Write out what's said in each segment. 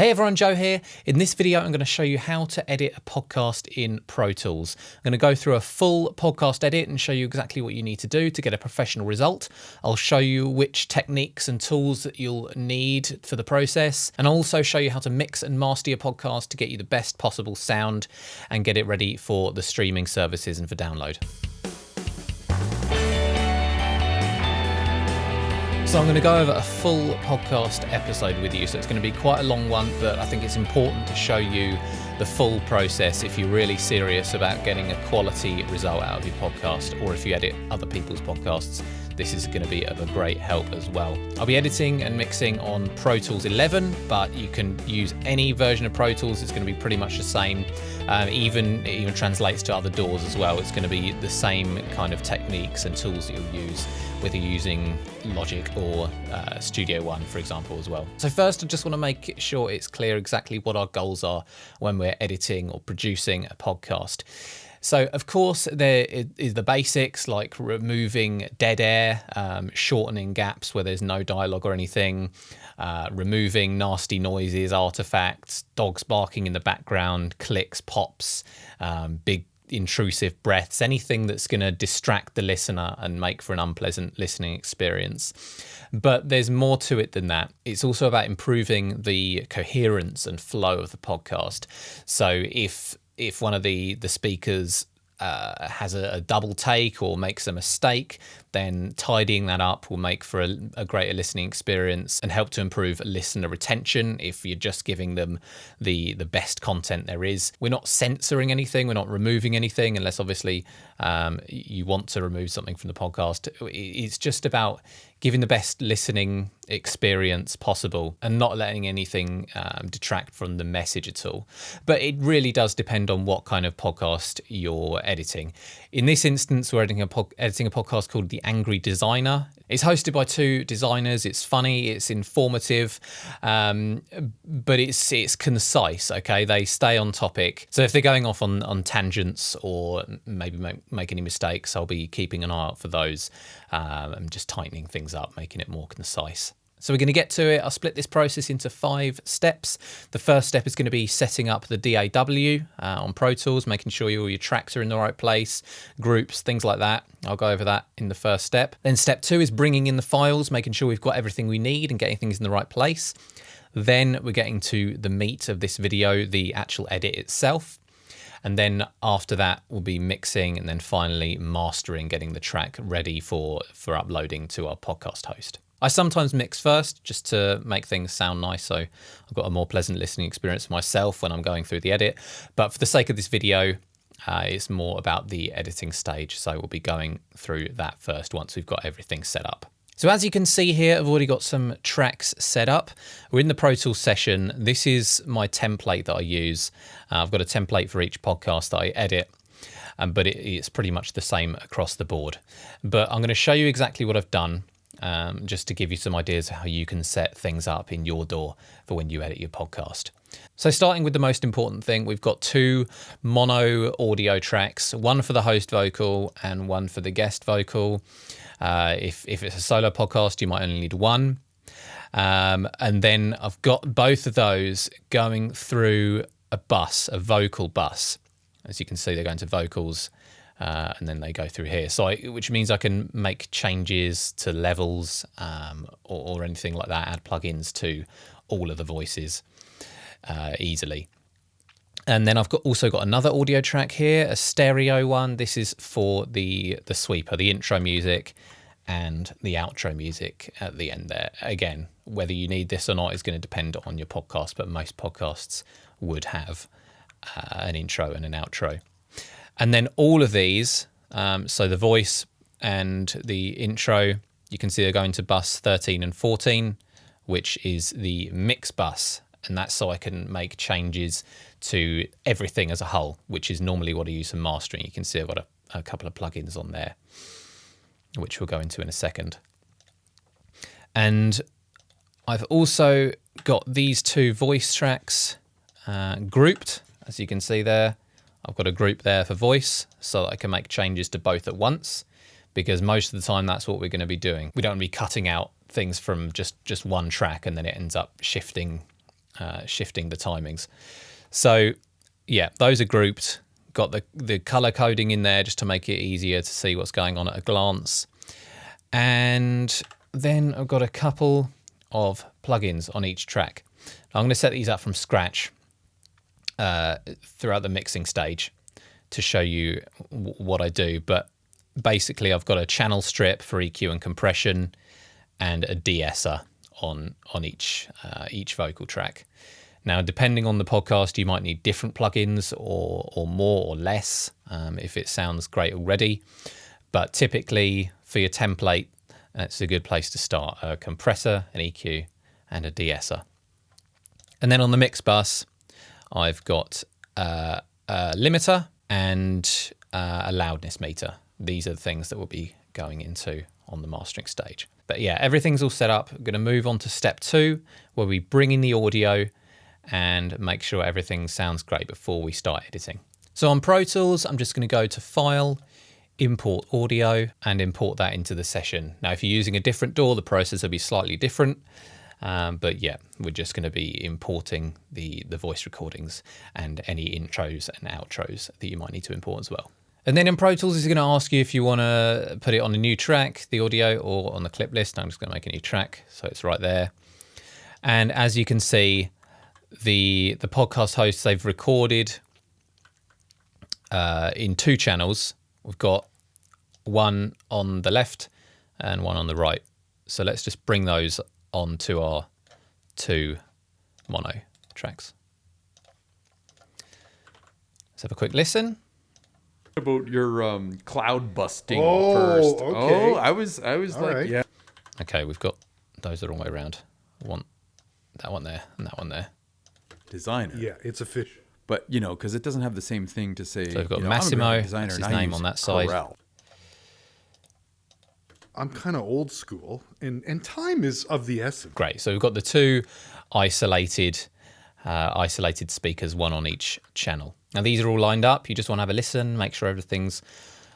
Hey everyone, Joe here. In this video, I'm going to show you how to edit a podcast in Pro Tools. I'm going to go through a full podcast edit and show you exactly what you need to do to get a professional result. I'll show you which techniques and tools that you'll need for the process. And I'll also show you how to mix and master your podcast to get you the best possible sound and get it ready for the streaming services and for download. So I'm going to go over a full podcast episode with you. So it's going to be quite a long one, but I think it's important to show you the full process if you're really serious about getting a quality result out of your podcast, or if you edit other people's podcasts. This is going to be of a great help as well. I'll be editing and mixing on Pro Tools 11, but you can use any version of Pro Tools. It's going to be pretty much the same. It even translates to other DAWs as well. It's going to be the same kind of techniques and tools that you'll use, whether you're using Logic or Studio One, for example, as well. So first, I just want to make sure it's clear exactly what our goals are when we're editing or producing a podcast. So, of course, there is the basics like removing dead air, shortening gaps where there's no dialogue or anything, removing nasty noises, artifacts, dogs barking in the background, clicks, pops, big intrusive breaths, anything that's going to distract the listener and make for an unpleasant listening experience. But there's more to it than that. It's also about improving the coherence and flow of the podcast. So if one of the speakers has a double take or makes a mistake, then tidying that up will make for a greater listening experience and help to improve listener retention if you're just giving them the best content there is. We're not censoring anything, we're not removing anything, unless obviously you want to remove something from the podcast. It's just about giving the best listening experience possible and not letting anything detract from the message at all. But it really does depend on what kind of podcast you're editing. In this instance, we're editing a podcast called The Angry Designer. It's hosted by two designers. It's funny, it's informative, but it's concise, okay? They stay on topic. So if they're going off on tangents or maybe make any mistakes, I'll be keeping an eye out for those and just tightening things up, making it more concise. So we're going to get to it. I'll split this process into 5 steps. The first step is going to be setting up the DAW on Pro Tools, making sure all your tracks are in the right place, groups, things like that. I'll go over that in the first step. Then step 2 is bringing in the files, making sure we've got everything we need and getting things in the right place. Then we're getting to the meat of this video, the actual edit itself. And then after that, we'll be mixing and then finally mastering, getting the track ready for uploading to our podcast host. I sometimes mix first just to make things sound nice, so I've got a more pleasant listening experience for myself when I'm going through the edit. But for the sake of this video, it's more about the editing stage, so we'll be going through that first once we've got everything set up. So as you can see here, I've already got some tracks set up. We're in the Pro Tools session. This is my template that I use. I've got a template for each podcast that I edit, but it's pretty much the same across the board. But I'm going to show you exactly what I've done, just to give you some ideas of how you can set things up in your DAW for when you edit your podcast. So starting with the most important thing, we've got 2 mono audio tracks, one for the host vocal and one for the guest vocal. If it's a solo podcast, you might only need one. And then I've got both of those going through a bus, a vocal bus. As you can see, they're going to vocals. And then they go through here, which means I can make changes to levels or anything like that, add plugins to all of the voices easily. And then I've also got another audio track here, a stereo one. This is for the sweeper, the intro music and the outro music at the end there. Again, whether you need this or not is going to depend on your podcast, but most podcasts would have an intro and an outro. And then all of these, so the voice and the intro, you can see they're going to bus 13 and 14, which is the mix bus. And that's so I can make changes to everything as a whole, which is normally what I use for mastering. You can see I've got a couple of plugins on there, which we'll go into in a second. And I've also got these 2 voice tracks grouped, as you can see there. I've got a group there for voice so that I can make changes to both at once, because most of the time that's what we're going to be doing. We don't want to be cutting out things from just one track and then it ends up shifting shifting the timings. So yeah, those are grouped. Got the color coding in there just to make it easier to see what's going on at a glance. And then I've got a couple of plugins on each track. Now, I'm going to set these up from scratch throughout the mixing stage to show you what I do. But basically, I've got a channel strip for EQ and compression and a de-esser on each vocal track. Now, depending on the podcast, you might need different plugins or more or less if it sounds great already. But typically, for your template, it's a good place to start. A compressor, an EQ, and a de-esser. And then on the mix bus, I've got a limiter and a loudness meter. These are the things that we'll be going into on the mastering stage. But yeah, everything's all set up. I'm going to move on to step 2, where we bring in the audio and make sure everything sounds great before we start editing. So on Pro Tools, I'm just going to go to File, Import Audio, and import that into the session. Now, if you're using a different DAW, the process will be slightly different. But yeah, we're just going to be importing the voice recordings and any intros and outros that you might need to import as well. And then in Pro Tools, it's going to ask you if you want to put it on a new track, the audio, or on the clip list. I'm just going to make a new track, so it's right there. And as you can see, the podcast hosts, they've recorded in 2 channels. We've got one on the left and one on the right. So let's just bring those onto our 2 mono tracks. Let's have a quick listen. About your cloud busting first. first. Okay. Oh, I was like, right. yeah. Okay, we've got those the wrong way around. I want that one there and that one there. Designer. Yeah, it's official. But, because it doesn't have the same thing to say. So we've got I'm a Massimo, graphic designer, that's his and I name use on that side. Corel. I'm kind of old school, and time is of the essence. Great. So we've got the 2 isolated speakers, one on each channel. Now these are all lined up. You just want to have a listen, make sure everything's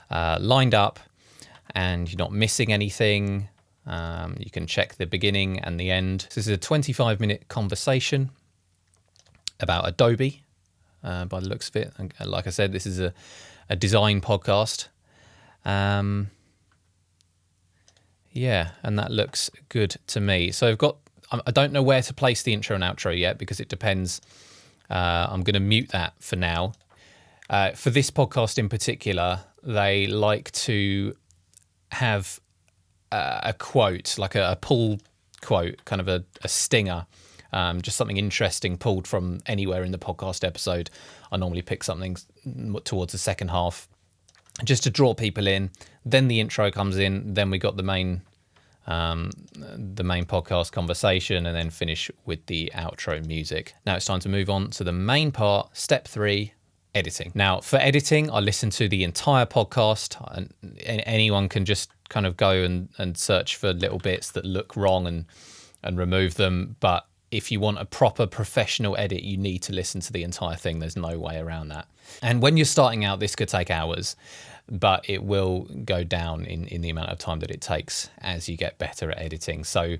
lined up and you're not missing anything. You can check the beginning and the end. So this is a 25-minute conversation about Adobe by the looks of it. And like I said, this is a design podcast. Yeah, and that looks good to me. So I don't know where to place the intro and outro yet because it depends. I'm going to mute that for now. For this podcast in particular, they like to have a quote, like a pull quote, kind of a stinger, just something interesting pulled from anywhere in the podcast episode. I normally pick something towards the second half just to draw people in. Then the intro comes in. Then we got the main podcast conversation, and then finish with the outro music. Now it's time to move on to the main part, step 3, editing. Now for editing, I listen to the entire podcast, and anyone can just kind of go and search for little bits that look wrong and remove them. But if you want a proper professional edit, you need to listen to the entire thing. There's no way around that. And when you're starting out, this could take hours, but it will go down in the amount of time that it takes as you get better at editing. So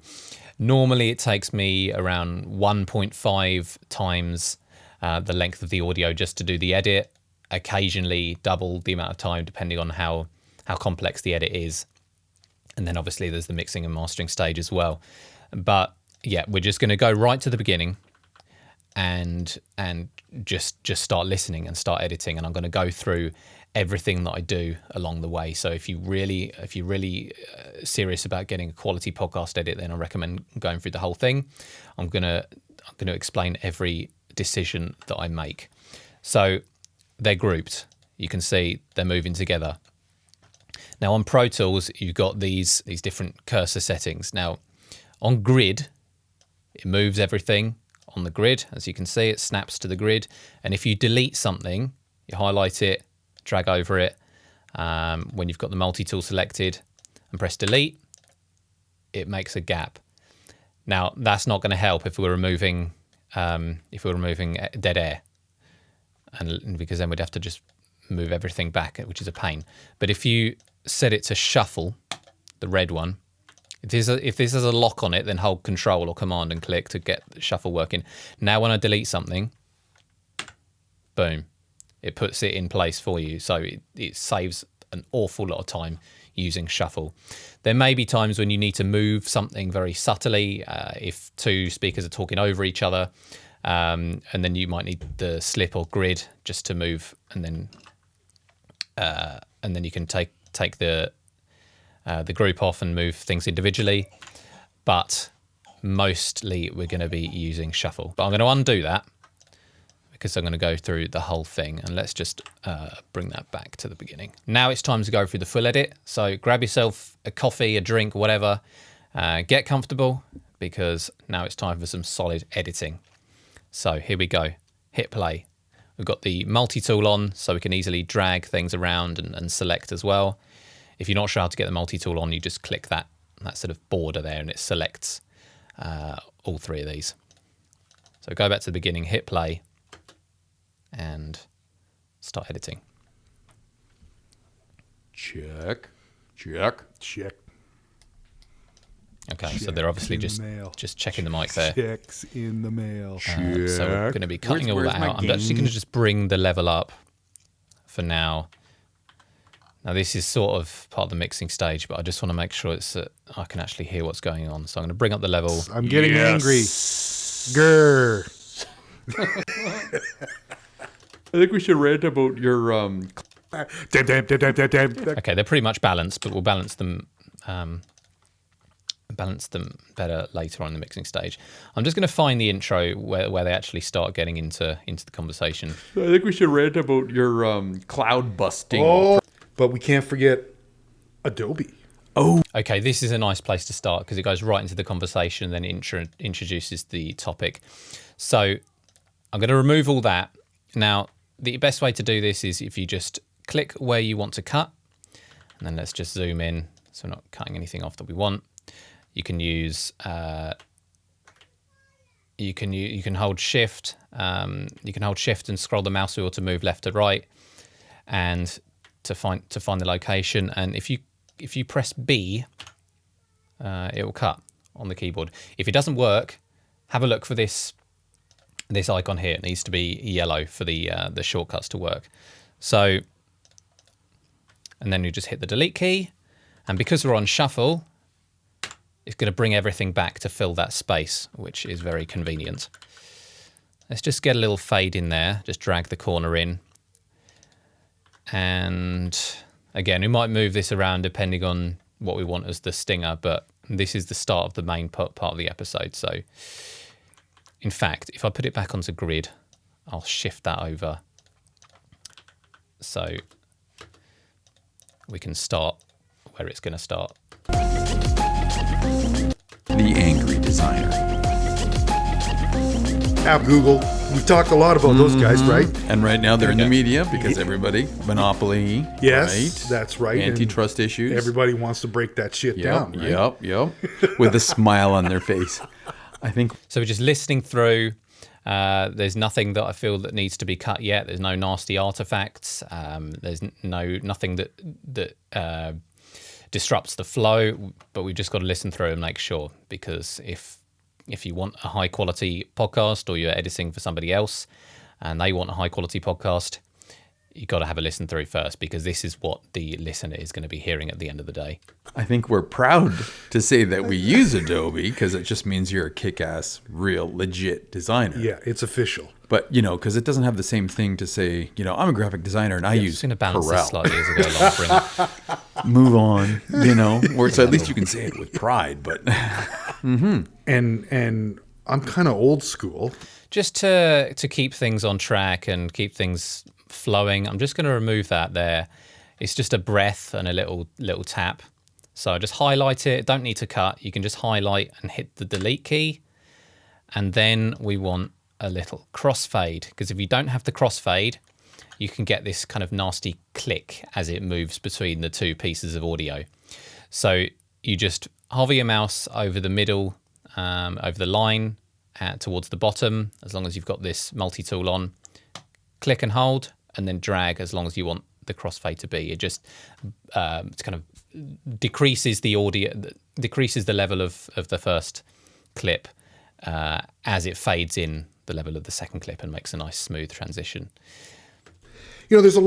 normally it takes me around 1.5 times the length of the audio just to do the edit, occasionally double the amount of time depending on how complex the edit is. And then obviously there's the mixing and mastering stage as well. But yeah, we're just going to go right to the beginning and just start listening and start editing. And I'm going to go through everything that I do along the way. So if you're really serious about getting a quality podcast edit, then I recommend going through the whole thing. I'm going to explain every decision that I make. So they're grouped. You can see they're moving together. Now on Pro Tools, you've got these different cursor settings. Now on grid, it moves everything on the grid. As you can see, it snaps to the grid. And if you delete something, you highlight it, drag over it. When you've got the multi-tool selected and press delete, it makes a gap. Now that's not going to help if we're removing dead air, and because then we'd have to just move everything back, which is a pain. But if you set it to shuffle, the red one, If this has a lock on it, then hold Control or Command and click to get the shuffle working. Now when I delete something, boom, it puts it in place for you. So it saves an awful lot of time using shuffle. There may be times when you need to move something very subtly, if two speakers are talking over each other, and then you might need the slip or grid just to move, and then you can take the group off and move things individually. But mostly we're going to be using shuffle. But I'm going to undo that because I'm going to go through the whole thing, and let's just bring that back to the beginning. Now it's time to go through the full edit. So grab yourself a coffee, a drink, whatever, get comfortable, because now it's time for some solid editing. So here we go, hit play. We've got the multi-tool on, so we can easily drag things around and select as well. If you're not sure how to get the multi-tool on, you just click that sort of border there and it selects all three of these. So go back to the beginning, hit play, and start editing. Check. Okay, so they're obviously just checking the mic there. Checks in the mail. So we're going to be cutting all Where's that my out. I'm actually going to just bring the level up for now. Now this is sort of part of the mixing stage, but I just want to make sure it's I can actually hear what's going on. So I'm going to bring up the level. I'm getting angry. Grr. I think we should rant about your Okay, they're pretty much balanced, but we'll balance them better later on in the mixing stage. I'm just going to find the intro where they actually start getting into the conversation. I think we should rant about your cloud busting. Oh, but we can't forget Adobe. Oh, Okay, this is a nice place to start because it goes right into the conversation and then introduces the topic. So I'm going to remove all that. Now, the best way to do this is if you just click where you want to cut, and then let's just zoom in so we're not cutting anything off that we want. You can use you can hold shift. You can hold shift and scroll the mouse wheel to move left to right, and to find the location. And if you press B, it will cut on the keyboard. If it doesn't work, have a look for this icon here. It needs to be yellow for the shortcuts to work. So, and then you just hit the delete key, and because we're on shuffle, it's going to bring everything back to fill that space, which is very convenient. Let's just get a little fade in there. Just drag the corner in. And again, we might move this around depending on what we want as the stinger, but this is the start of the main part of the episode. So in fact, if I put it back onto grid, I'll shift that over so we can start where it's going to start. the angry designer. App Google. We've talked a lot about those guys, right? And right now they're in the media because everybody, monopoly, Yes, right? that's right. Antitrust issues. Everybody wants to break that shit down, right? Yep. With a smile on their face. I think So we're just listening through. There's nothing that I feel that needs to be cut yet. There's no nasty artifacts. There's nothing that disrupts the flow. But we've just got to listen through and make sure, because if you want a high quality podcast, or you're editing for somebody else and they want a high quality podcast, you've got to have a listen through first, because this is what the listener is going to be hearing at the end of the day. I think we're proud to say that we use Adobe, because it just means you're a kick-ass, real, legit designer. Yeah, it's official. But, because it doesn't have the same thing to say, I'm a graphic designer and I use Just going to balance Corel. this slightly as I go along. Bring it. Move on, or so at least you can say it with pride. But And I'm kind of old school. Just to keep things on track and keep things flowing, I'm just going to remove that there. It's just a breath and a little tap. So I just highlight it. Don't need to cut. You can just highlight and hit the delete key. And then we want a little crossfade, because if you don't have the crossfade, you can get this kind of nasty click as it moves between the two pieces of audio. So you just hover your mouse over the middle, over the line towards the bottom, as long as you've got this multi-tool on. Click and hold, and then drag as long as you want the crossfade to be. It just it's kind of decreases the audio, decreases the level of the first clip as it fades in the level of the second clip and makes a nice smooth transition. You know, there's a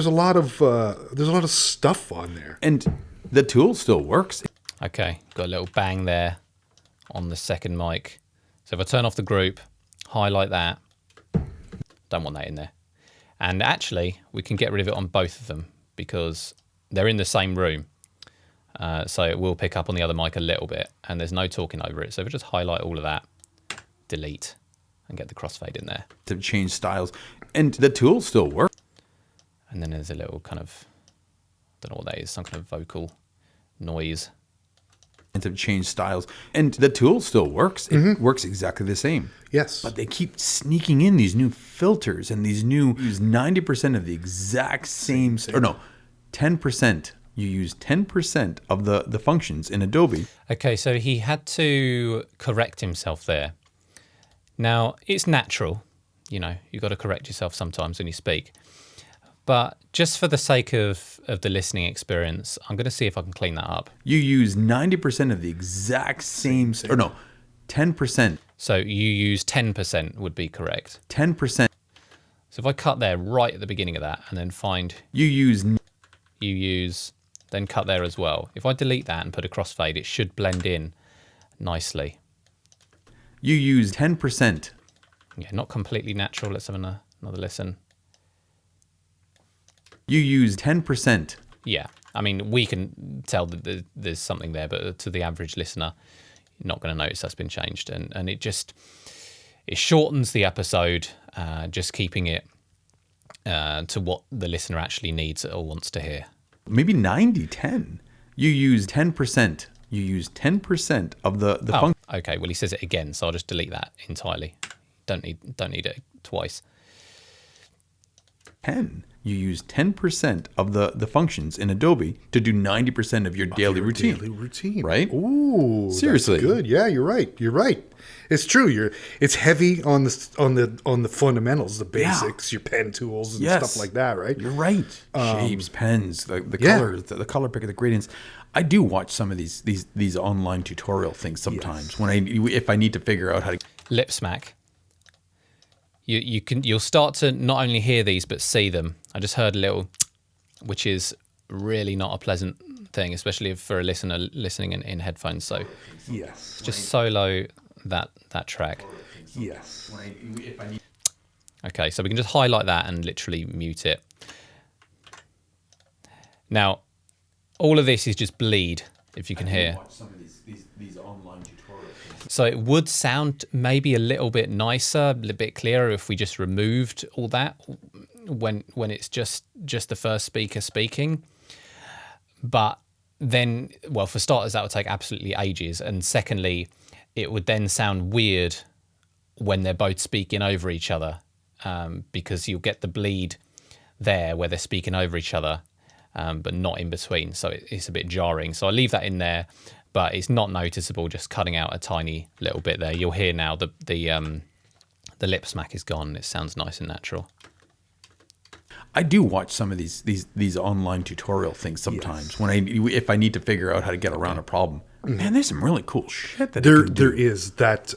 lot of stuff on there. And the tool still works. Okay, got a little bang there on the second mic. So if I turn off the group, highlight that, don't want that in there. And actually, we can get rid of it on both of them because they're in the same room. So it will pick up on the other mic a little bit, and there's no talking over it. So if I just highlight all of that, delete, and get the crossfade in there. To change styles. And the tool still works. And then there's a little kind of, don't know what that is, some kind of vocal noise. And to change styles. And the tool still works. It works exactly the same. Yes. But they keep sneaking in these new filters and these new, use 90% of the exact same, or no, 10%. You use 10% of the functions in Adobe. Okay, so he had to correct himself there. Now, it's natural, you know, you've got to correct yourself sometimes when you speak. But just for the sake of the listening experience, I'm going to see if I can clean that up. You use 90% of the exact same, or no, 10%. So you use 10% would be correct. 10%. So if I cut there right at the beginning of that and then find You use, then cut there as well. If I delete that and put a crossfade, it should blend in nicely. You use 10%. Yeah, not completely natural. Let's have another listen. You use 10%. Yeah, I mean, we can tell that there's something there, but to the average listener, you're not going to notice that's been changed. And it shortens the episode, just keeping it to what the listener actually needs or wants to hear. Maybe 90-10. You use 10%. You use 10% of the function. Okay, well, he says it again, so I'll just delete that entirely. Don't need it twice. 10. You use 10% of the functions in Adobe to do 90% of your daily routine. Daily routine, right? Ooh, Seriously, that's good. Yeah, you're right. You're right. It's true. It's heavy on the fundamentals, the basics, your pen tools and stuff like that, right? You're right. Shapes, pens, the colors, the color picker, the gradients. I do watch some of these online tutorial things sometimes if I need to figure out how to Lip smack. You'll start to not only hear these but see them. I just heard a little, which is really not a pleasant thing, especially for a listener listening in headphones. So yes, just solo that track. yes. Okay, so we can just highlight that and literally mute it. Now, all of this is just bleed, if you can hear. watch some of these online tutorial things. So it would sound maybe a little bit nicer, a little bit clearer if we just removed all that when it's just the first speaker speaking. But then, well, for starters, that would take absolutely ages. And secondly, it would then sound weird when they're both speaking over each other, because you'll get the bleed there where they're speaking over each other, but not in between. So it's a bit jarring. So I leave that in there, but it's not noticeable, just cutting out a tiny little bit there. You'll hear now the lip smack is gone. It sounds nice and natural. I do watch some of these online tutorial things sometimes if I need to figure out how to get around a problem. Man, there's some really cool shit that There is that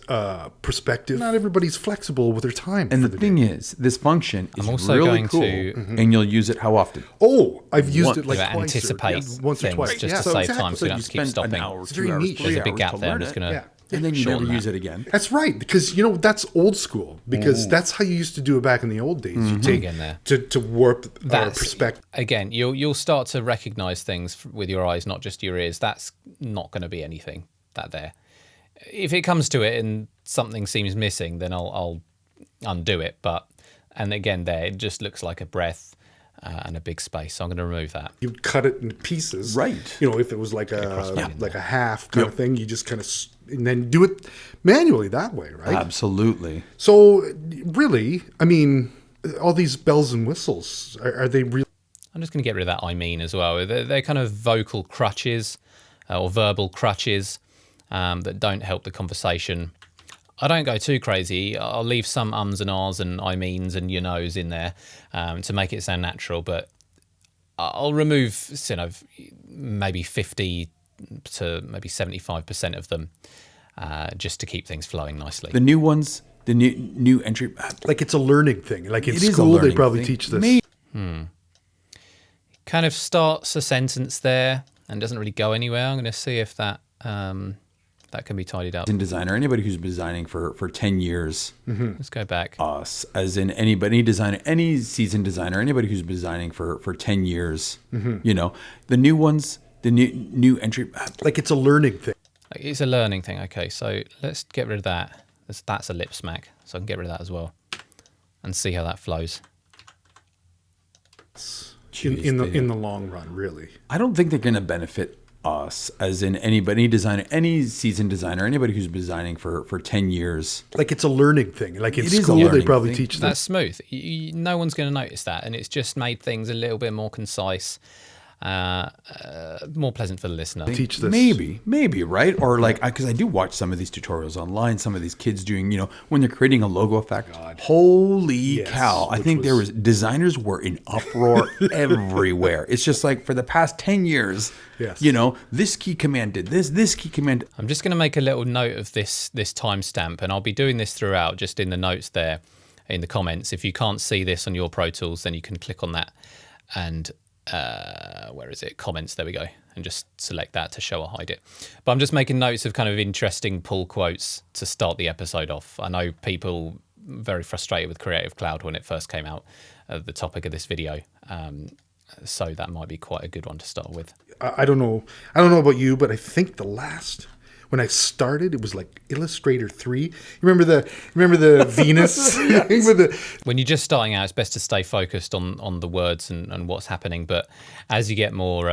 perspective. Not everybody's flexible with their time. And the thing is, this function is also really going cool, to- and you'll use it how often? Oh, I've used it like To twice. anticipate once or things twice. just Yeah. to save time, so you don't have to keep spend stopping. an hour, It's 2 very hours, niche. 3 There's a hours big gap to there. I'm learn just it, going to and then you shorten never use that. it again. That's right, because that's old school. Because that's how you used to do it back in the old days. You take Again there. to warp That's perspective. Again, you'll start to recognize things with your eyes, not just your ears. That's not going to be anything that there. If it comes to it and something seems missing, then I'll undo it. And again, there it just looks like a breath and a big space. So I'm going to remove that. You'd cut it into pieces. Right. You know, if it was like crossfade in a half kind of thing, you just kind of and then do it manually that way, right? Absolutely. So really, I mean, all these bells and whistles are they really? I'm just going to get rid of that I mean as well. They're kind of vocal crutches or verbal crutches that don't help the conversation. I don't go too crazy. I'll leave some ums and ahs and I means and you knows in there to make it sound natural, but I'll remove, maybe 50 to maybe 75% of them, just to keep things flowing nicely. The new ones, the new entry, Like it's a learning thing. Like in It is a school, they learning probably thing. teach this. Kind of starts a sentence there and doesn't really go anywhere. I'm going to see if that that can be tidied up. in designer, anybody who's been designing for 10 years, Let's go back. us, as in anybody, any designer, any seasoned designer, anybody who's been designing for 10 years, you know, the new ones, the new entry, Like it's a learning thing. It's a learning thing. Okay, so let's get rid of that. That's a lip smack, so I can get rid of that as well and see how that flows. In the long run, really. I don't think they're going to benefit us, as in anybody, any designer, any seasoned designer, anybody who's been designing for 10 years. Like it's a learning thing. Like in It is a school, they learning probably thing. teach That's this. smooth. No one's going to notice that, and it's just made things a little bit more concise, more pleasant for the listener. Teach this. Maybe, right? Or like, because I do watch some of these tutorials online, some of these kids doing, you know, when they're creating a logo effect. Holy Yes, cow. I which think there was- was, designers were in uproar everywhere. It's just like for the past 10 years, Yes. you know, this key command did this key command. I'm just going to make a little note of this timestamp, and I'll be doing this throughout, just in the notes there, in the comments. If you can't see this on your Pro Tools, then you can click on that and where is it? Comments. There we go, and just select that to show or hide it. But I'm just making notes of kind of interesting pull quotes to start the episode off. I know people very frustrated with Creative Cloud when it first came out, the topic of this video. So that might be quite a good one to start with. I don't know. I don't know about you, but I think when I started, it was like Illustrator 3. You remember the Venus? When you're just starting out, it's best to stay focused on the words and what's happening. But as you get more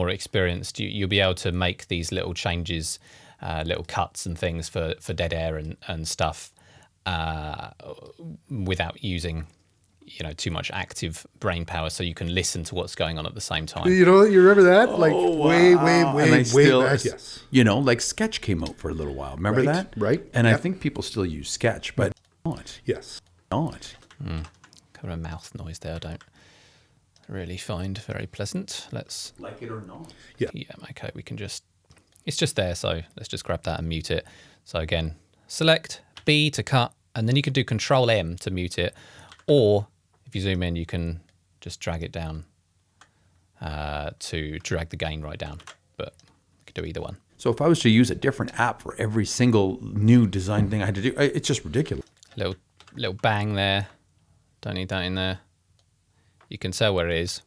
experienced, you'll be able to make these little changes, little cuts and things for dead air and stuff, without using, you know, too much active brain power, so you can listen to what's going on at the same time. You know, you remember that? Like way And I still, back. Yes. you know, like Sketch came out for a little while. Remember Right, that? right. And I Yep. think people still use Sketch, but not. Yes. Not. Kind of a mouth noise there. I don't really find very pleasant. Let's. Like it or not. Yeah, okay, we can just, it's just there, so let's just grab that and mute it. So again, select B to cut, and then you can do Control M to mute it, or if you zoom in, you can just drag it down to drag the gain right down, but you can do either one. So if I was to use a different app for every single new design thing I had to do, it's just ridiculous. Little bang there, don't need that in there. You can tell where it is.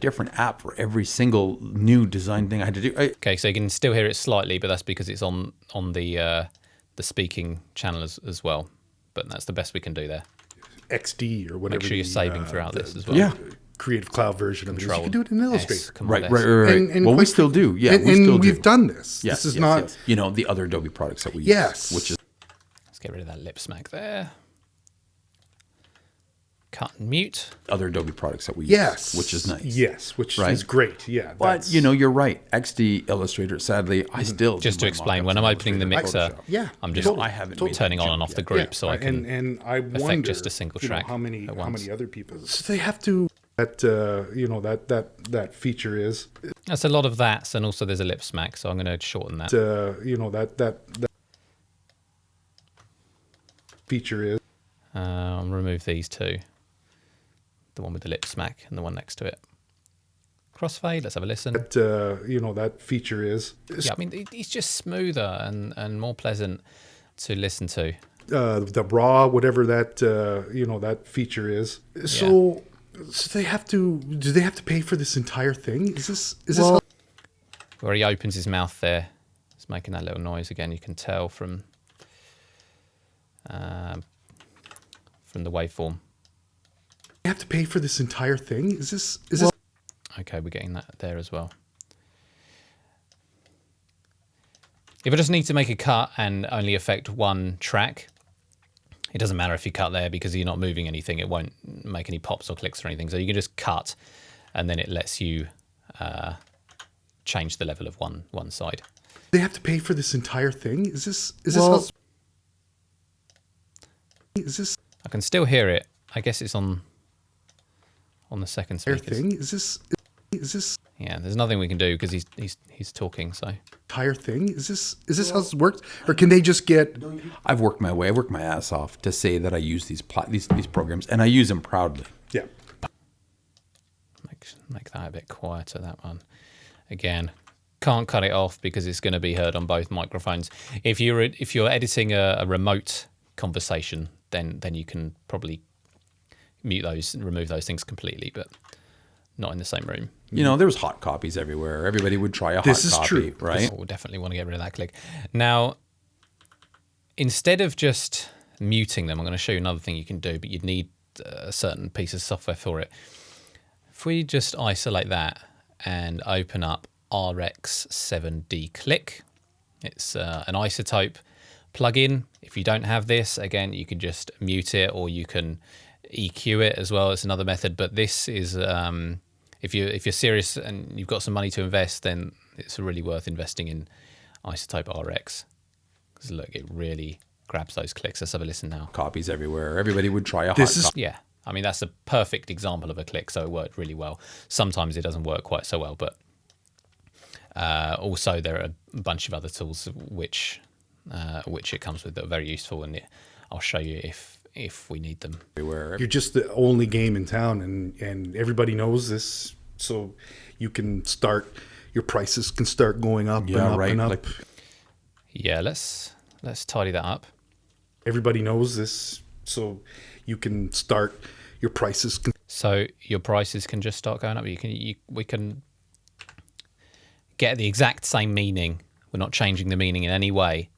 Different app for every single new design thing I had to do. Okay, so you can still hear it slightly, but that's because it's on the speaking channel as well. But that's the best we can do there. XD or whatever. Make sure you're saving throughout this as well. Yeah. Creative Cloud version of this. You Control can do it in S, Illustrator. come on, Right. And Well, we quite still do. Yeah, and, we still do. we've done this. Yes, this is yes, not. yes. You know, the other Adobe products that we use. Yes. Which is Let's get rid of that lip smack there. Cut and mute. other Adobe products that we use. Yes. Which is nice. Yes, which Right? is great. Yeah. But, you know, you're right. XD Illustrator, sadly, I still... Just do to my explain, mock-ups when I'm in opening the Illustrator. mixer, Yeah, I'm just totally. I haven't Totally. made turning on jump and off yet. the group, so I can and I wonder just a single you know, track how many at once. other people. So they have to that feature is That's a lot of that, and also there's a lip smack, so I'm going to shorten that. that feature is I'll remove these two. The one with the lip smack and the one next to it. Crossfade, let's have a listen. that feature is Yeah, I mean, it's just smoother and more pleasant to listen to. the raw whatever that feature is. So they have to. Do they have to pay for this entire thing? Is this? Where he opens his mouth there, it's making that little noise again. You can tell from the waveform. They have to pay for this entire thing. Is this? Okay, we're getting that there as well. If I just need to make a cut and only affect one track, it doesn't matter if you cut there because you're not moving anything. It won't make any pops or clicks or anything. So you can just cut, and then it lets you change the level of one side. They have to pay for this entire thing. Is this? Is this? I can still hear it. I guess it's on on the second Entire speakers. thing? Is this Yeah, there's nothing we can do because he's talking. So entire thing? Is this how this works? Or can they just get? I've worked my ass off to say that I use these programs, and I use them proudly. Yeah. Make that a bit quieter. That one, again, can't cut it off because it's going to be heard on both microphones. If you're editing a remote conversation, then you can probably mute those and remove those things completely, but not in the same room. You know, there was hot copies everywhere. Everybody would try a hot This is copy, true. right? We'll definitely want to get rid of that click. Now, instead of just muting them, I'm going to show you another thing you can do, but you'd need a certain piece of software for it. If we just isolate that and open up RX7D Click, it's an isotope plugin. If you don't have this, again, you can just mute it or you can EQ it as well. It's another method, but this is if you're serious and you've got some money to invest, then it's really worth investing in Isotope RX because look, it really grabs those clicks. Let's have a listen now. Copies everywhere. Everybody would try a This hot is- copy. Yeah, I mean that's a perfect example of a click, so it worked really well. Sometimes it doesn't work quite so well, but also there are a bunch of other tools which it comes with that are very useful, and I'll show you if we need them. Everywhere. You're just the only game in town, and everybody knows this, so you can start. Your prices can start going up and up and up. Yeah, let's tidy that up. Everybody knows this, so you can start. Your prices can. So your prices can just start going up. We can get the exact same meaning. We're not changing the meaning in any way,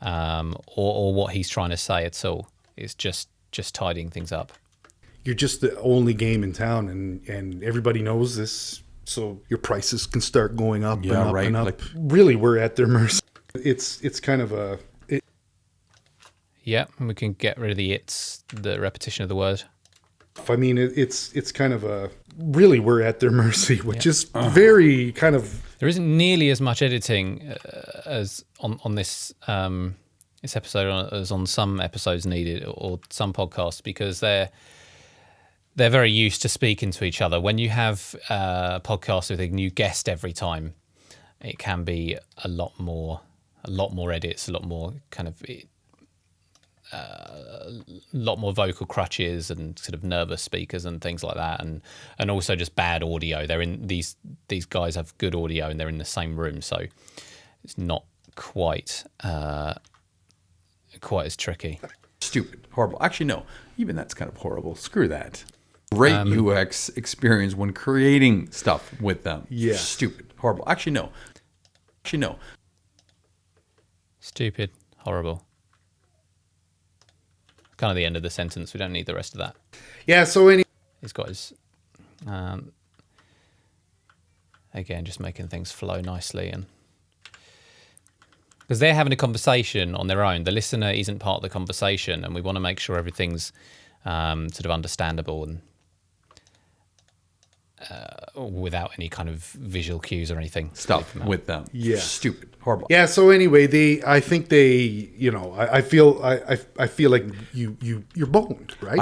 or what he's trying to say at all. It's just tidying things up. You're just the only game in town, and everybody knows this, so your prices can start going up and up and up. Really, we're at their mercy. It's kind of a. Yeah, and we can get rid of the repetition of the word. I mean, it's kind of a. Really, we're at their mercy, which is very kind of. There isn't nearly as much editing as on this this episode as on some episodes needed, or some podcasts, because they're very used to speaking to each other. When you have a podcast with a new guest every time, it can be a lot more edits, a lot more kind of a lot more vocal crutches and sort of nervous speakers and things like that, and also just bad audio. They're in these guys have good audio and they're in the same room, so it's not quite as tricky. Stupid, horrible. Actually, no. Even that's kind of horrible. Screw that. Great UX experience when creating stuff with them. Yeah. Stupid, horrible. Actually, no. Stupid, horrible. Kind of the end of the sentence. We don't need the rest of that. Yeah. So He's got his again, just making things flow nicely, and because they're having a conversation on their own, the listener isn't part of the conversation, and we want to make sure everything's sort of understandable and without any kind of visual cues or anything. Stuff with them. Yeah. Stupid, horrible. Yeah. So anyway, I think I feel like you're boned, right?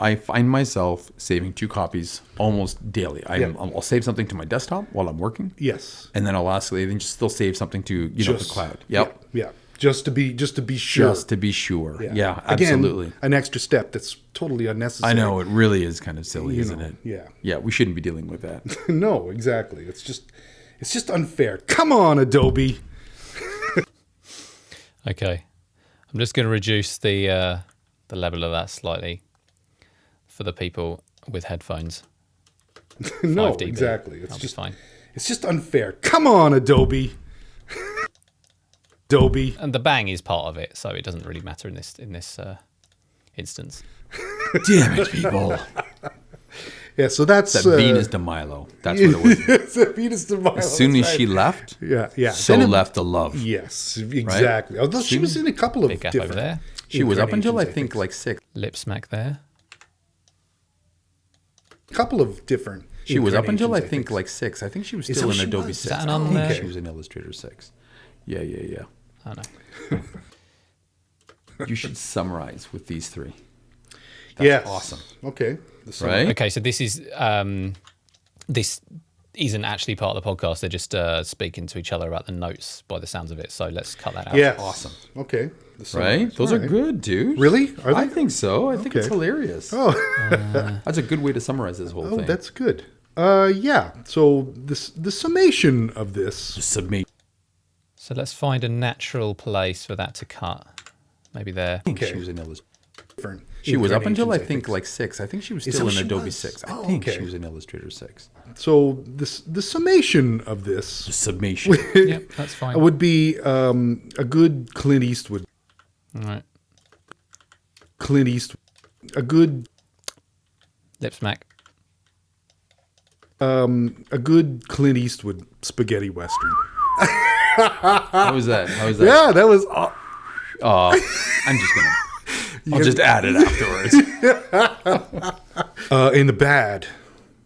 I find myself saving 2 copies almost daily. I'll save something to my desktop while I'm working. Yes. And then I'll lastly then just still save something to the cloud. Yep. Yeah. Just to be sure. Just to be sure. Yeah, Again, absolutely. an extra step that's totally unnecessary. I know, it really is kind of silly, isn't it? Yeah. Yeah, we shouldn't be dealing with that. No, exactly. It's just unfair. Come on, Adobe. Okay, I'm just going to reduce the level of that slightly for the people with headphones. No, 5 dB. exactly. It's That'll just be fine. It's just unfair. Come on, Adobe. Adobe. And the bang is part of it, so it doesn't really matter in this instance. Damn it, people. Yeah, so that's That Venus de Milo. That's what it was. It's a Venus de Milo. As soon as she left, yeah. so left the love. Yes, exactly. Although she was in a couple of Big gap different. over there. She was up until I incarnations, think like 6. Lip smack there. A couple of different. She was up until I incarnations, think like 6. I think she was Is still that in what she Adobe was? 6. Is that an I on think there? she was in Illustrator 6. Yeah. I don't know. You should summarize with these 3. That's awesome. Okay. Right? Okay, so this is this isn't actually part of the podcast. They're just speaking to each other about the notes by the sounds of it. So let's cut that out. Yeah. Awesome. Okay. Right? Those are good, dude. Really? Are they? I think so. I think it's hilarious. Oh, That's a good way to summarize this whole thing. that's good. Yeah. So the summation of this. Submit. So let's find a natural place for that to cut. Maybe there. I think Okay. she was in Illustrator. Different She was up until I incarnations, think like 6. I think she was Is still that in what she Adobe was? 6. I Oh, think okay. she was in Illustrator 6. So the summation of this Summation. Yep, that's fine. would be a good Clint Eastwood. All right. Clint Eastwood. A good Lip smack. a good Clint Eastwood spaghetti western. How was that? Yeah, that was. I'm just gonna. I'll just add it afterwards. In the bad.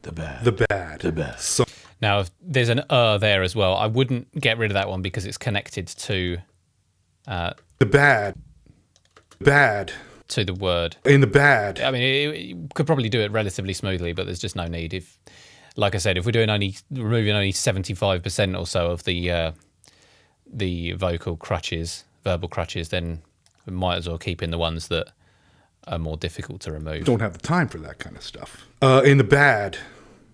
The bad. The bad. The bad. So, Now, there's an there as well. I wouldn't get rid of that one because it's connected to the bad. Bad. to the word. In the bad. I mean, it could probably do it relatively smoothly, but there's just no need. If, like I said, if we're doing removing only 75% or so of the vocal crutches, verbal crutches, then we might as well keep in the ones that are more difficult to remove. Don't have the time for that kind of stuff. In the bad.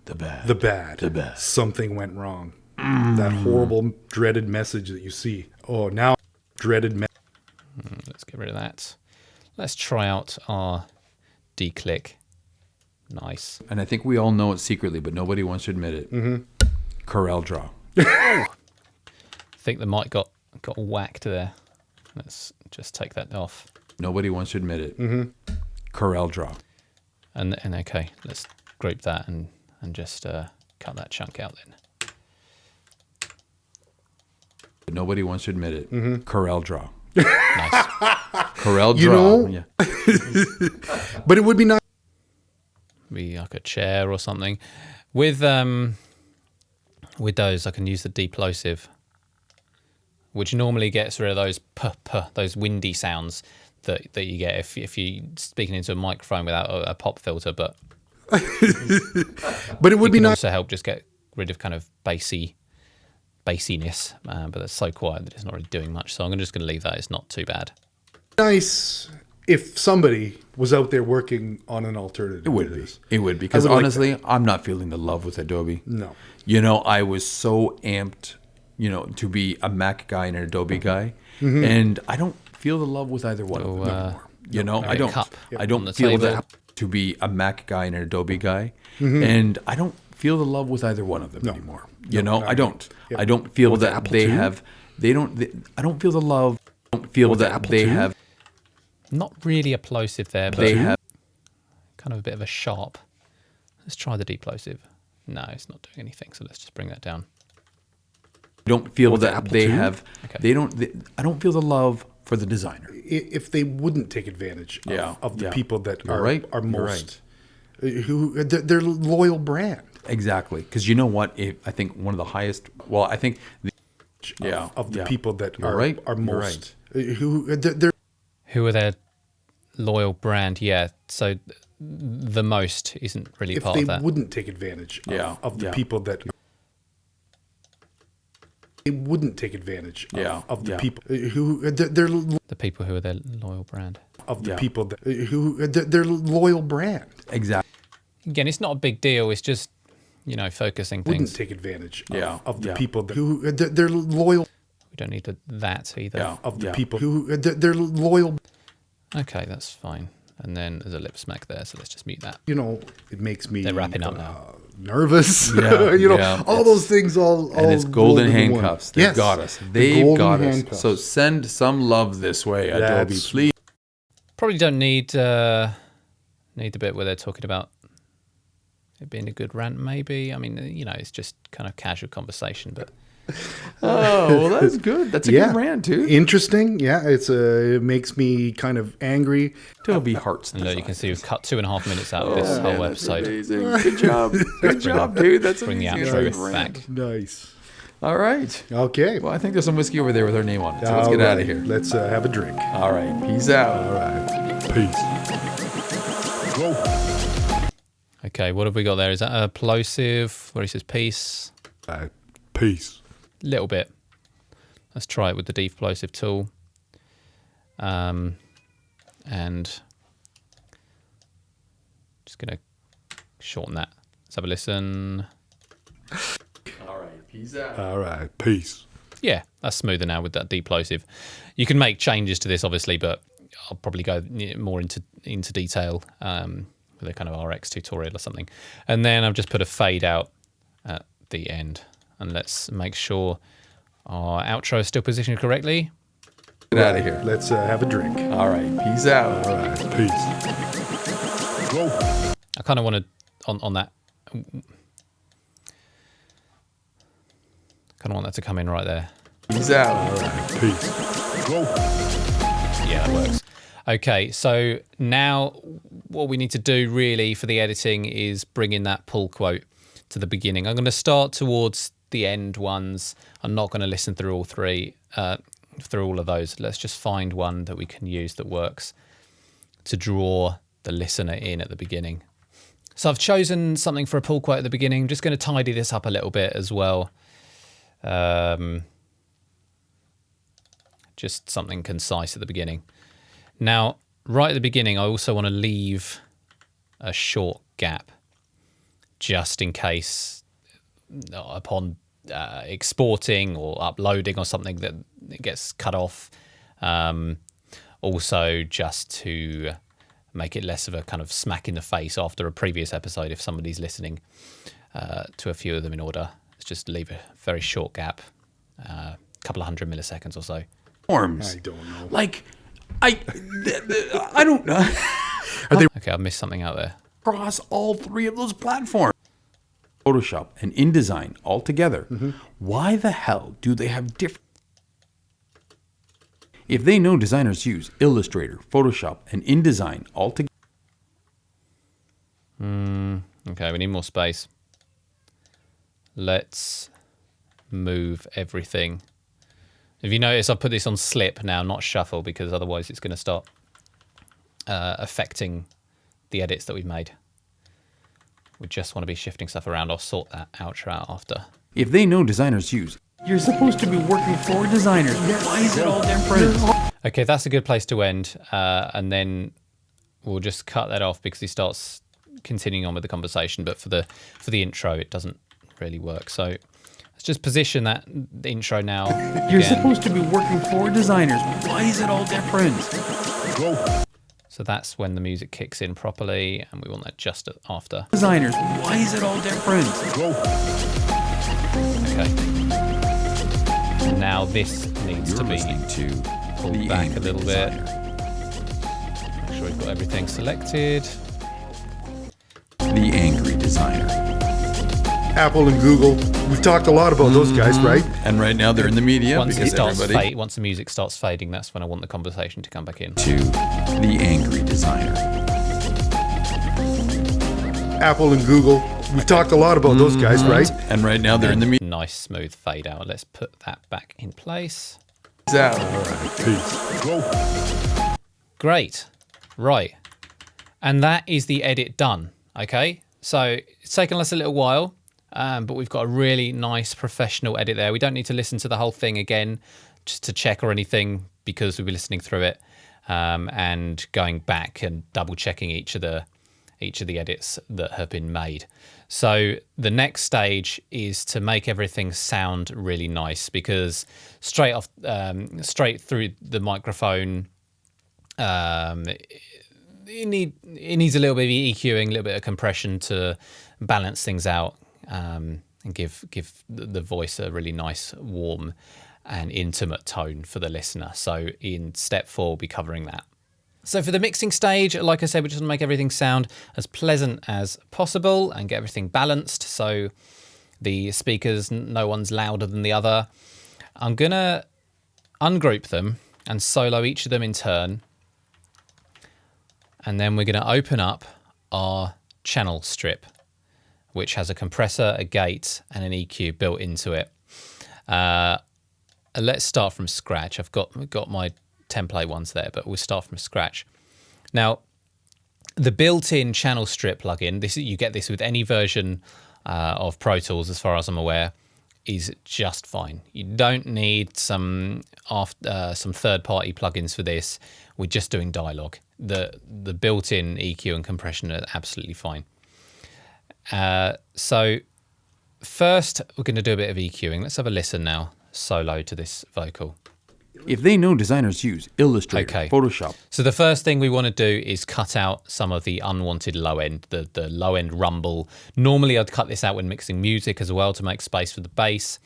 The bad. The bad. The bad. Something went wrong. That horrible, dreaded message that you see. Oh, now dreaded message. Let's get rid of that. Let's try out our declick. Nice. And I think we all know it secretly, but nobody wants to admit it. Corel Draw. I think the mic got whacked there. Let's just take that off. Nobody wants to admit it. Corel Draw. And okay, let's group that and just cut that chunk out then. But nobody wants to admit it. Corel Draw. Nice. Corel Draw. You know- Yeah. But it would be nice. Be like a chair or something. With those, I can use the deplosive, which normally gets rid of those those windy sounds that you get if you're speaking into a microphone without a pop filter. But But it would it be can nice. also help just get rid of kind of bassiness. But it's so quiet that it's not really doing much. So I'm just going to leave that. It's not too bad. Nice if somebody was out there working on an alternative. It would to be. this. It would, because I would like honestly, I'm not feeling the love with Adobe. No. You know, I was so amped, to be a Mac guy and an Adobe guy, and I don't feel the love with either one of them anymore. I don't. cup I on don't the feel table. that to be a Mac guy and an Adobe guy, and I don't feel the love with either one of them anymore. I don't. Yep. I don't feel With the that Apple they II? have. They don't. I don't feel the love. I don't feel With the that Apple they II? have. Not really a plosive there, but They have. kind of a bit of a sharp. Let's try the deplosive. No, it's not doing anything. So let's just bring that down. I don't feel With the that Apple they II? have. Okay. They don't. I don't feel the love for the designer. If they wouldn't take advantage of the people that You're are right. are You're most who their loyal brand. Exactly, because you know what? I think one of the highest. Well, I think. Of the people that You're are right. are You're most who they're Who are their loyal brand? Yeah. So the most isn't really if part they of that. wouldn't take advantage of the people that they wouldn't take advantage of the people who they're The people who are their loyal brand. of the people that who their loyal brand Exactly. Again, it's not a big deal. It's just focusing wouldn't things. take advantage of the Yeah. people that who they're loyal We don't need that either. of the people who they're loyal. Okay, that's fine. And then there's a lip smack there, so let's just mute that. It makes me They're wrapping up now. nervous. Yeah, all those things all And it's golden rolled into one. handcuffs. They've Yes, got us. the They've golden got us. handcuffs. So send some love this way, Adobe, That's- please. Probably don't need the bit where they're talking about it being a good rant, maybe. I mean, it's just kind of casual conversation, but Oh, well, that's good. That's a good rant, too. Interesting. Yeah, it makes me kind of angry. Adobe Hearts. and look, you can see we've cut 2.5 minutes out of this whole episode. Amazing. Good job. Good job, dude. That's Bring the amazing. outro That's a good rant. back. Nice. All right. Okay. Well, I think there's some whiskey over there with our name on it. So let's All get out of right. here. Let's have a drink. All right. Peace out. All right. Peace. Okay, what have we got there? Is that a plosive where he says peace? Peace. Little bit. Let's try it with the deplosive tool. And just going to shorten that. Let's have a listen. All right, peace out. All right, peace. Yeah, that's smoother now with that deplosive. You can make changes to this, obviously, but I'll probably go more into detail with a kind of RX tutorial or something. And then I've just put a fade out at the end. And let's make sure our outro is still positioned correctly. Get out of here. Let's have a drink. All right, peace out. All right, peace. I kind of want to, on that, kind of want that to come in right there. Peace out. All right, peace. Yeah, that works. Okay, so now what we need to do really for the editing is bring in that pull quote to the beginning. I'm going to start towards the end ones. I'm not going to listen through all three, through all of those. Let's just find one that we can use that works to draw the listener in at the beginning. So I've chosen something for a pull quote at the beginning. I'm just going to tidy this up a little bit as well. Just something concise at the beginning. Now, right at the beginning, I also want to leave a short gap just in case upon exporting or uploading or something that it gets cut off. Also, just to make it less of a kind of smack in the face after a previous episode if somebody's listening to a few of them in order. Let's just leave a very short gap, a couple of 100 milliseconds or so. Forms. I don't know. Like, I don't know. Okay, I've missed something out there. Across all three of those platforms. Photoshop and InDesign all together. Why the hell do they have different? If they know designers use Illustrator, Photoshop, and InDesign all together. Okay, we need more space. Let's move everything. If you notice, I've put this on slip now, not shuffle, because otherwise it's going to start affecting the edits that we've made. We just want to be shifting stuff around. I'll sort that outro out after. If they know designers use, you're supposed to be working for designers. Why is it all different? Okay, that's a good place to end. And then we'll just cut that off because he starts continuing on with the conversation. But for the intro, it doesn't really work. So let's just position that intro now. You're again. supposed to be working for designers. Why is it all different? So that's when the music kicks in properly, and we want that just after. Designers, why is it all different? Okay. Now this needs to be pulled back a little bit. Make sure we've got everything selected. The Angry Designer. Apple and Google. We've talked a lot about those guys, right? And right now they're in the media Once because once the music starts fading, that's when I want the conversation to come back in. To The Angry Designer. Apple and Google. We've talked a lot about those guys, right? And right now they're in the media. Nice smooth fade out. Let's put that back in place. Out. All right, peace. Great. Right. And that is the edit done. Okay. So it's taken us a little while, but we've got a really nice professional edit there. We don't need to listen to the whole thing again just to check or anything because we'll be listening through it and going back and double checking each of the edits that have been made. So the next stage is to make everything sound really nice because straight through the microphone, it needs a little bit of EQing, a little bit of compression to balance things out and give the voice a really nice, warm and intimate tone for the listener. So in step 4, we'll be covering that. So for the mixing stage, like I said, we just want to make everything sound as pleasant as possible and get everything balanced so the speakers, no one's louder than the other. I'm going to ungroup them and solo each of them in turn. And then we're going to open up our channel strip, which has a compressor, a gate, and an EQ built into it. Let's start from scratch. I've got my template ones there, but we'll start from scratch. Now, The built-in channel strip plugin, you get this with any version of Pro Tools, as far as I'm aware, is just fine. You don't need some third-party plugins for this. We're just doing dialogue. The built-in EQ and compression are absolutely fine. So first, we're going to do a bit of EQing. Let's have a listen now, solo to this vocal. If they know designers use Illustrator, Okay. Photoshop. So the first thing we want to do is cut out some of the unwanted low end, the low end rumble. Normally I'd cut this out when mixing music as well to make space for the bass.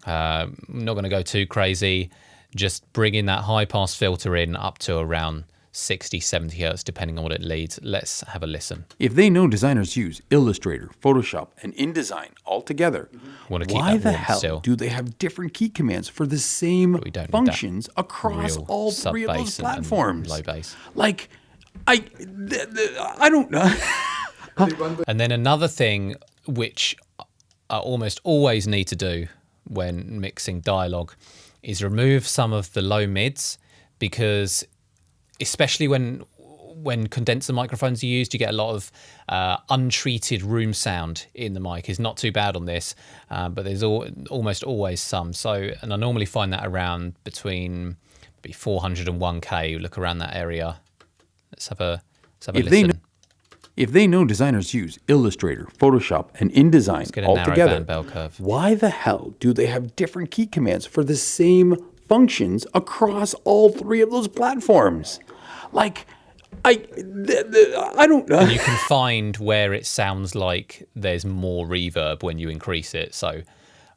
I'm not going to go too crazy. Just bringing that high pass filter in up to around 60, 70 hertz, depending on what it leads. Let's have a listen. If they know designers use Illustrator, Photoshop, and InDesign all together, Want to keep why that the warm hell still. do they have different key commands for the same We don't need functions across Real all three of those sub-bass and platforms? low bass. Like, I don't know. And then another thing which I almost always need to do when mixing dialogue is remove some of the low mids, because especially when condenser microphones are used, you get a lot of untreated room sound in the mic. It's not too bad on this, but there's almost always some. So, and I normally find that around between maybe 400 and 1K. Look around that area. Let's have a listen. If they know designers use Illustrator, Photoshop, and InDesign Get a all narrow together, band bell curve. why the hell do they have different key commands for the same functions across all three of those platforms? Like, I don't know. And you can find where it sounds like there's more reverb when you increase it. So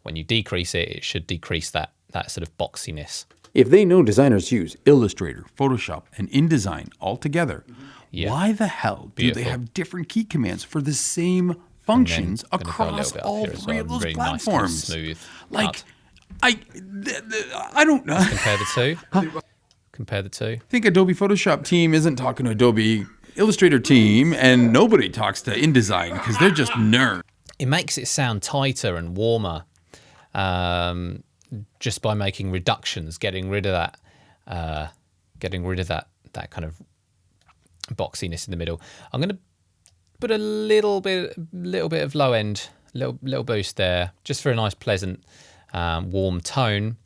when you decrease it, it should decrease that sort of boxiness. If they know designers use Illustrator, Photoshop, and InDesign all together, why the hell do they have different key commands for the same functions across all three of those Really platforms? Nice and smooth. Like, cut. I don't know. Compare the two. Compare the two. I think Adobe Photoshop team isn't talking to Adobe Illustrator team, and nobody talks to InDesign because they're just nerds. It makes it sound tighter and warmer, just by making reductions, getting rid of that kind of boxiness in the middle. I'm going to put a little bit of low end, little boost there, just for a nice, pleasant, warm tone.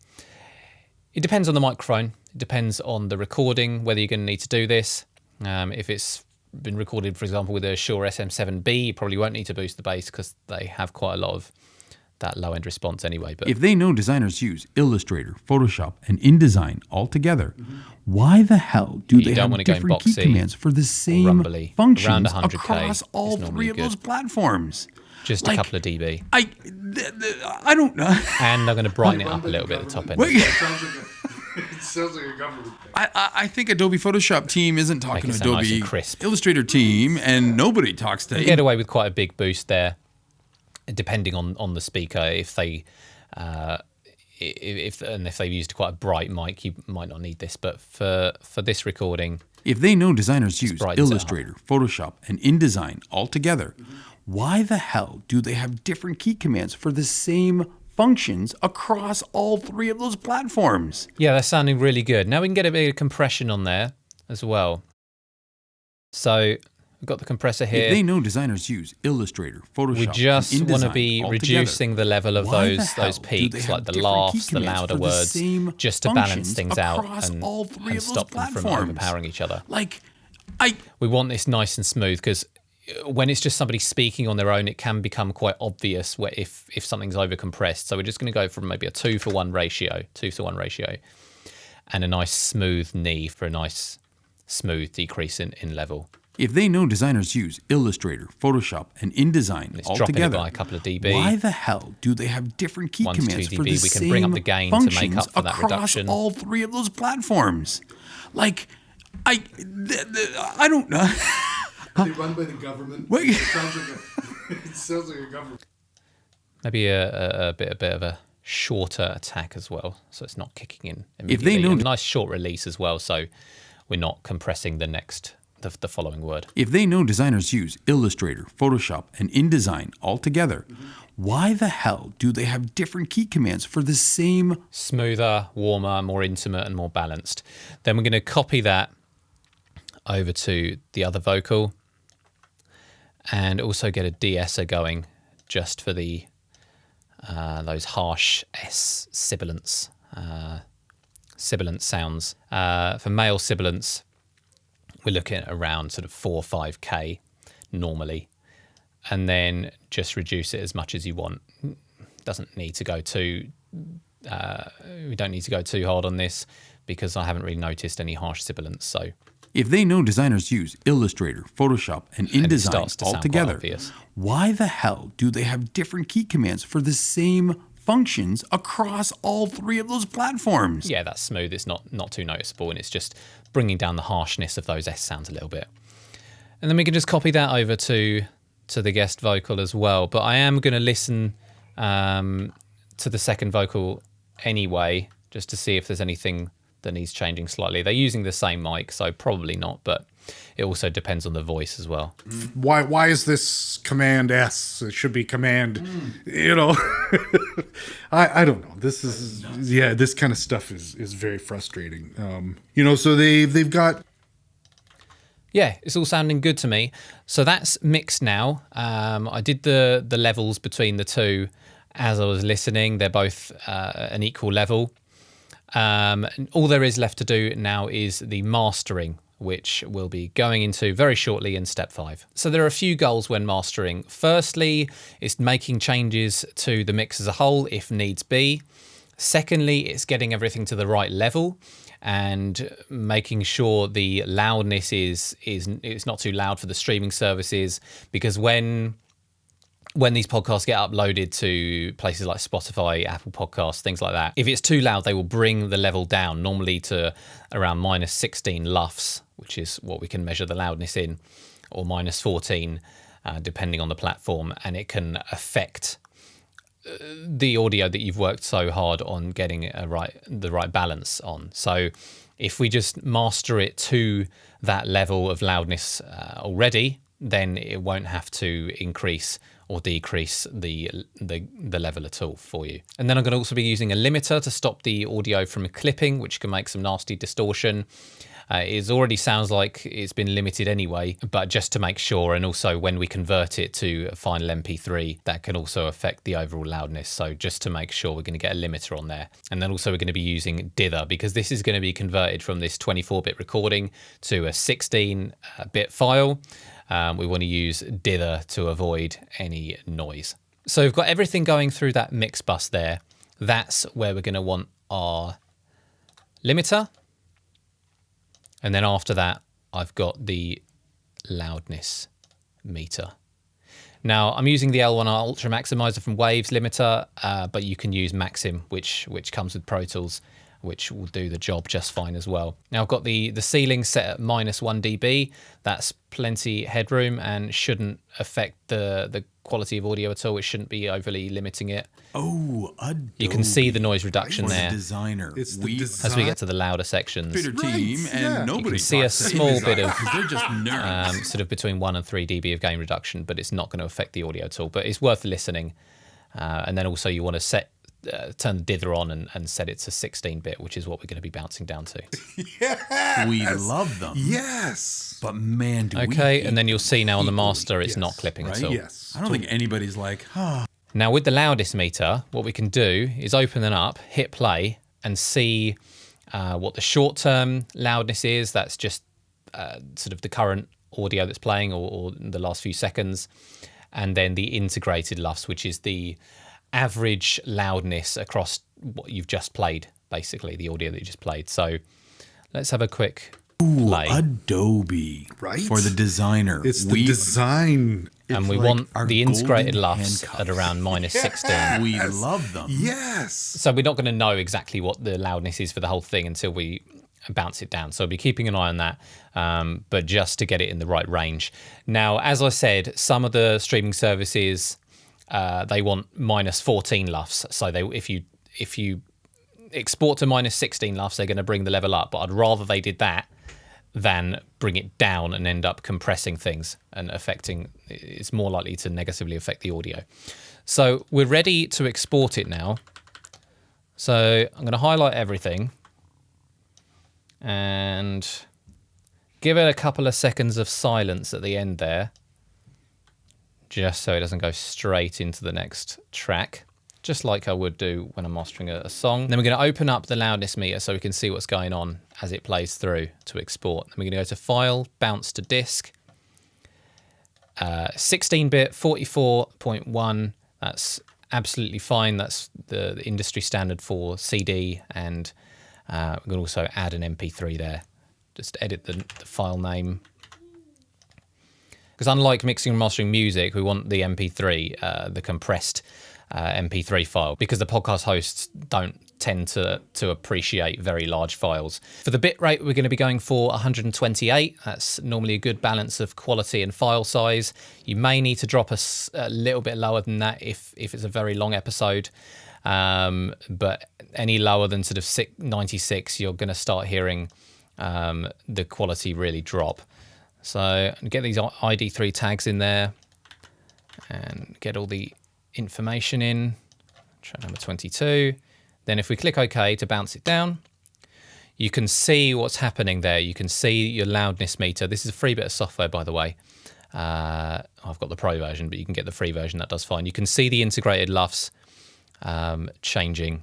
It depends on the microphone. It depends on the recording, whether you're going to need to do this. If it's been recorded, for example, with a Shure SM7B, you probably won't need to boost the bass because they have quite a lot of that low-end response anyway. But if they know designers use Illustrator, Photoshop, and InDesign all together, why the hell do they have different key commands for the same rumbly, functions around 100K across all three of those platforms? Just a couple of dB. I don't know. And I'm going to brighten it up a little bit at the top end. It sounds like a government thing. I think Adobe Photoshop team isn't talking to Make it sound nice Adobe and crisp. Illustrator team, and nobody talks to. You get away with quite a big boost there, depending on the speaker. If they if they've used quite a bright mic, you might not need this. But for this recording, if they know designers use brightens it Illustrator, Photoshop, and InDesign all together, why the hell do they have different key commands for the same functions across all three of those platforms? Yeah, that's sounding really good. Now we can get a bit of compression on there as well. So we've got the compressor here. If they know designers use Illustrator, Photoshop, we just and InDesign want to be all reducing together, the level of why the those hell do peaks, they have like the different key laughs, the commands louder for the words, same just to balance functions things out across and all three of those stop them from platforms? overpowering each other. Like, We want this nice and smooth, because when it's just somebody speaking on their own, it can become quite obvious where if something's overcompressed. So we're just going to go from maybe a 2-for-1 ratio, and a nice smooth knee for a nice smooth decrease in level. if they know designers use Illustrator, Photoshop, and InDesign It's all dropping together, it by a couple of dB. why the hell do they have different key 1 to 2 commands for dB. the We same can bring up the gain to make functions up for that across reduction. all three of those platforms? Like, I don't know. They run by the government. Wait. It sounds like a government. Maybe a bit of a shorter attack as well, so it's not kicking in immediately. If they know- And a nice short release as well, so we're not compressing the following word. If they know designers use Illustrator, Photoshop, and InDesign all together, why the hell do they have different key commands for the same? Smoother, warmer, more intimate, and more balanced. Then we're going to copy that over to the other vocal. and also get a de-esser going just for the those harsh S sibilants, sibilant sounds. For male sibilants, we're looking at around sort of 4 or 5K normally, and then just reduce it as much as you want. Doesn't need to go too. We don't need to go too hard on this because I haven't really noticed any harsh sibilants. So if they know designers use Illustrator, Photoshop, and InDesign all together, why the hell do they have different key commands for the same functions across all 3 of those platforms? Yeah, that's smooth. It's not too noticeable, and it's just bringing down the harshness of those S sounds a little bit. And then we can just copy that over to the guest vocal as well. But I am going to listen to the second vocal anyway, just to see if there's anything that needs changing slightly. They're using the same mic, so probably not, but it also depends on the voice as well. Why is this Command S? It should be Command, you know. I don't know. This is this kind of stuff is very frustrating. You know, so they've got. Yeah, it's all sounding good to me. So that's mixed now. I did the levels between the two as I was listening. They're both an equal level. All there is left to do now is the mastering, which we'll be going into very shortly in step 5. So there are a few goals when mastering. Firstly, it's making changes to the mix as a whole if needs be. Secondly, it's getting everything to the right level and making sure the loudness is it's not too loud for the streaming services, because when these podcasts get uploaded to places like Spotify, Apple Podcasts, things like that, if it's too loud, they will bring the level down, normally to around minus 16 LUFS, which is what we can measure the loudness in, or minus 14, depending on the platform, and it can affect the audio that you've worked so hard on getting the right balance on. So if we just master it to that level of loudness already, then it won't have to increase or decrease the level at all for you. And then I'm going to also be using a limiter to stop the audio from clipping, which can make some nasty distortion. It already sounds like it's been limited anyway, but just to make sure, and also when we convert it to a final MP3, that can also affect the overall loudness. So just to make sure, we're going to get a limiter on there. And then also we're going to be using dither, because this is going to be converted from this 24-bit recording to a 16-bit file. We want to use dither to avoid any noise. So we've got everything going through that mix bus there. That's where we're going to want our limiter. And then after that, I've got the loudness meter. Now, I'm using the L1 Ultra Maximizer from Waves limiter, but you can use Maxim, which comes with Pro Tools, which will do the job just fine as well. Now, I've got the ceiling set at minus 1 dB. That's plenty headroom and shouldn't affect the quality of audio at all. It shouldn't be overly limiting it. Oh, Adobe. You can see the noise reduction there. Designer. It's the design. As we get to the louder sections. Twitter team, and nobody You can see a small bit of they're just nerds. sort of between 1 and 3 dB of gain reduction, but it's not going to affect the audio at all. But it's worth listening. And then also you want to turn the dither on and set it to 16-bit, which is what we're going to be bouncing down to. Yes. We love them. Yes. But man, do we Okay, and then you'll see now on the master it's not clipping at all. Yes. I don't think anybody's like, Now with the loudest meter, what we can do is open them up, hit play, and see what the short-term loudness is. That's just sort of the current audio that's playing or the last few seconds. And then the integrated LUFS, which is the average loudness across what you've just played, basically, the audio that you just played. So let's have a quick play. Adobe. Right. For the designer. It's the design. And we like want our the integrated golden LUFS handcuffs. at around minus 16. We love them. Yes. So we're not going to know exactly what the loudness is for the whole thing until we bounce it down. So I'll be keeping an eye on that, but just to get it in the right range. Now, as I said, some of the streaming services, they want minus 14 LUFS. So if you export to minus 16 LUFS, they're going to bring the level up. But I'd rather they did that than bring it down and end up compressing things and it's more likely to negatively affect the audio. So we're ready to export it now. So I'm going to highlight everything and give it a couple of seconds of silence at the end there. just so it doesn't go straight into the next track, just like I would do when I'm mastering a song. Then we're going to open up the loudness meter so we can see what's going on as it plays through to export. Then we're going to go to File, Bounce to Disk. 16-bit, 44.1, that's absolutely fine. That's the industry standard for CD, and we're going to also add an MP3 there. Just edit the file name. Because unlike mixing and mastering music, we want the MP3, the compressed MP3 file, because the podcast hosts don't tend to appreciate very large files. For the bitrate, we're going to be going for 128. That's normally a good balance of quality and file size. You may need to drop a little bit lower than that if it's a very long episode. But any lower than sort of 96, you're going to start hearing the quality really drop. So get these ID3 tags in there and get all the information in. Track number 22. Then if we click OK to bounce it down, you can see what's happening there. You can see your loudness meter. This is a free bit of software, by the way. I've got the pro version, but you can get the free version. That does fine. You can see the integrated LUFS changing.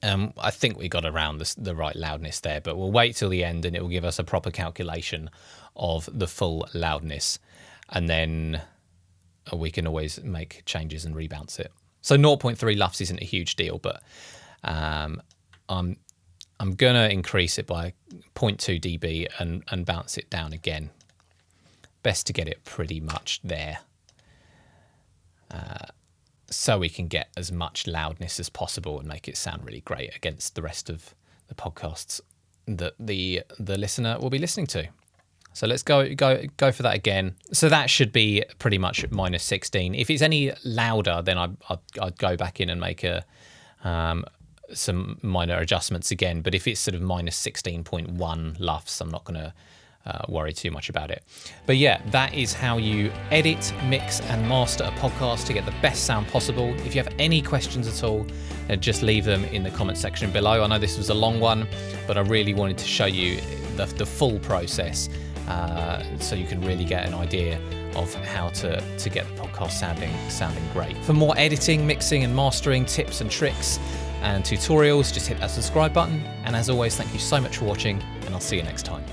I think we got around the right loudness there, but we'll wait till the end and it will give us a proper calculation of the full loudness. And then we can always make changes and rebounce it. So 0.3 LUFS isn't a huge deal, but I'm going to increase it by 0.2 dB and bounce it down again. Best to get it pretty much there. So we can get as much loudness as possible and make it sound really great against the rest of the podcasts that the listener will be listening to. So let's go for that again. So that should be pretty much at minus 16. If it's any louder, then I'd go back in and make some minor adjustments again. But if it's sort of minus 16.1 LUFS, I'm not going to worry too much about it. But yeah, that is how you edit, mix and master a podcast to get the best sound possible. If you have any questions at all, just leave them in the comment section below. I know this was a long one, but I really wanted to show you the full process so you can really get an idea of how to get the podcast sounding great. For more editing, mixing and mastering tips and tricks and tutorials, just hit that subscribe button. And as always, thank you so much for watching, and I'll see you next time.